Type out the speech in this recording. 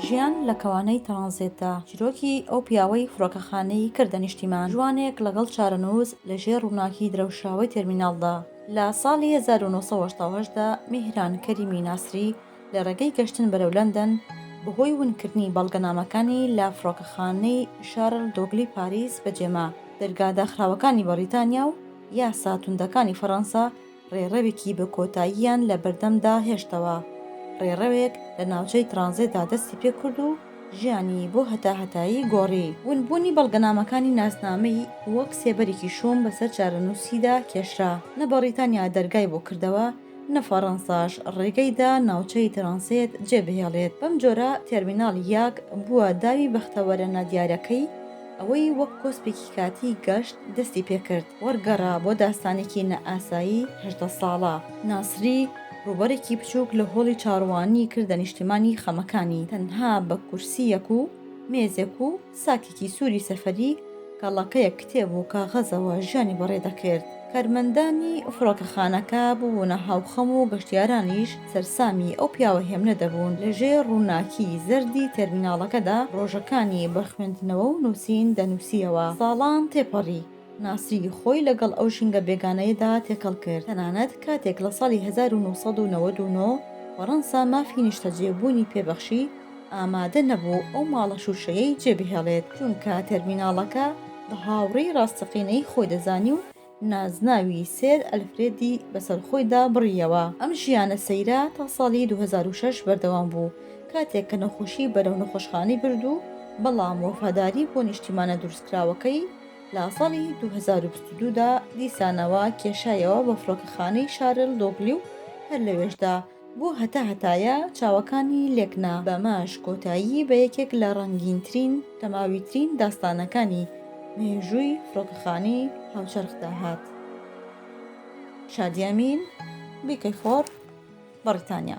ژیان لە کەوانەی ترانزیتدا چیرۆکی ئەو پیاوەی فڕۆکەخانەی کردە نیشتیمان جوانێک لەگەڵ چارەنووس لەژێر ڕووناکی درەوشاوی تێرمیناڵدا لە ساڵی 1970دا میهران کەریمی ناسری لە ڕێگەی گەشتن بەرەو لەندەن بەهۆی ونکردنی بەڵگەنامەکانی لە فڕۆکەخانەی شارل دۆگلی پاریس بەجێما دەرگا داخراوەکانی بەریتانیا و یاسا توندەکانی فەڕەنسا ڕێڕەوێکی بە کۆتاییان لە بەردەمدا هێشتەوە. ڕێڕەوێک لە ناوچەی ترانزیتدا دەستی پێ کرد و ژیانی بۆ هەتاهەتایی گۆڕی. ونبوونی بەڵگەنامەکانی ناسنامەی وەک سێبەرێکی شوم بەسەر چارەنووسیدا کێشرا. نە بەریتانیا دەرگای بۆ کردەوە، نە فەڕەنساش ڕێگەیدا ناوچەی ترانزیت جێبهێڵێت. بەم جۆرە تێرمیناڵی یاک بووە داوی بەختەوەرە نادیارەکەی ئەوەی وەک کۆسپێکی کاتی گەشت دەستی پێکرد وەرگەڕا بۆ داستانێکی نەئاسایی 18 ساڵە. ناسری ڕووبەرێکی بچووک لە هۆڵی چاڕوانی کردە نیشتیمانی خەمەکانی تەنها بە کورسیەک و مێزێک و ساکێکی سووری سەفەری کەڵەکەیەک کتێب و کاغەزەوە ژیانی بەڕێدەکرد. کارمەندانی فڕۆکەخانەکە بوونە هاوخەم و گەشتیارانیش سەرسامی ئەو پیاوە هێمنە دەبوون. لەژێر ڕووناکی زەردی تێرمیناڵەکەدا ڕۆژەکانی بە خوێندنەوە و نووسین دەنووسیەوە. ساڵان تێپەڕی. ناسری خۆی لەگەڵ ئەو ژینگە بێگانەیەدا تێکەڵ کرد. تەنانەت کاتێک لە ساڵی 1999 فەڕەنسا مافی نیشتەجێبوونی پێبەخشی ئامادە نەبوو ئەو ماڵە شوشەیەی جێبهێڵێت، چونکە تێرمیناڵەکە بە هاوڕێی ڕاستەقینەی خۆی دەزانی و نازناوی سێر ئەلفرێدی بەسەرخۆیدا بڕیەوە. ئەم ژیانە سەیرە تا ساڵی 2006 بەردەوام بوو، کاتێک کە نەخۆشی بەرەو نەخۆشخانەی برد و بەڵام وەفاداری بۆ نیشتیمانە دروستکراوەکەی لە ساڵی 2022دا دیسانەوە کێشایەوە بە فڕۆکەخانەی شارل دۆگلی و هەر لەوێشدا بۆ هەتاهەتایە چاوەکانی لێکنا. بەماش کۆتایی بە یەکێک لە ڕەنگینترین تەماویترین داستانەکانی مێژووی فڕۆکەخانەی هاوچەرخدا هات. شادیامین، بیکەی فۆر، بەریتانیا.